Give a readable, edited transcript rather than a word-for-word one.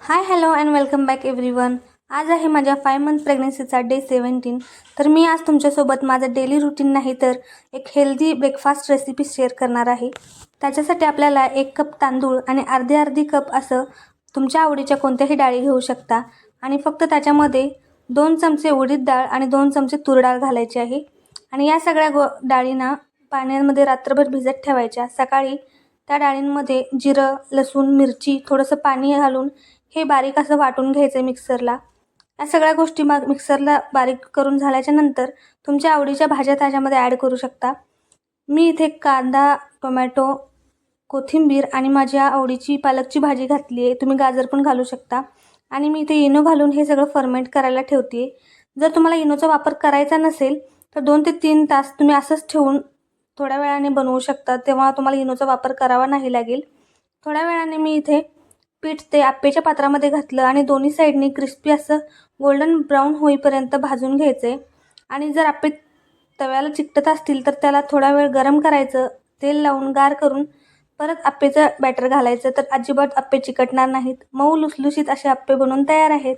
Hi hello and welcome back everyone. आज आहे माझ्या 5 मंथ प्रेग्नन्सीचा डे 17. तर मी आज तुमच्यासोबत माझं डेली रुटीन नाही तर एक हेल्दी ब्रेकफास्ट रेसिपी शेअर करणार आहे. त्याच्यासाठी आपल्याला 1 कप तांदूळ आणि अर्धी कप असं तुमच्या आवडीच्या कोणत्याही डाळी घेऊ शकता आणि फक्त त्याच्यामध्ये 2 चमचे उडीद डाळ आणि 2 चमचे तूर डाळ घालायची आहे. आणि या सगळ्या डाळींना पाण्यामध्ये रात्रभर भिजत ठेवायच्या. सकाळी त्या डाळींमध्ये जिरं, लसूण, मिरची, थोडंसं पाणी घालून हे बारीक असं वाटून घ्यायचं आहे मिक्सरला. या सगळ्या गोष्टी मग मिक्सरला बारीक करून झाल्याच्या नंतर तुमच्या आवडीच्या भाज्या त्याच्यामध्ये ॲड करू शकता. मी इथे कांदा, टोमॅटो, कोथिंबीर आणि माझ्या आवडीची पालकची भाजी घातली आहे. तुम्ही गाजर पण घालू शकता. आणि मी इथे इनो घालून हे सगळं फर्मेंट करायला ठेवते. जर तुम्हाला इनोचा वापर करायचा नसेल तर 2 ते 3 तास तुम्ही असंच ठेवून थोड्या वेळाने बनवू शकता. तेव्हा तुम्हाला इनोचा वापर करावा नाही लागेल. थोड्या वेळाने मी इथे पीठ ते आप्पेच्या पात्रामध्ये घातलं आणि दोन्ही साईडनी क्रिस्पी असं गोल्डन ब्राऊन होईपर्यंत भाजून घ्यायचे. आणि जर आप्पे तव्याला चिकटत असतील तर त्याला थोडा वेळ गरम करायचं, तेल लावून गार करून परत आप्पेचं बॅटर घालायचं. तर अजिबात आप्पे चिकटणार नाहीत. मऊ लुसलुशीत असे आप्पे बनवून तयार आहेत.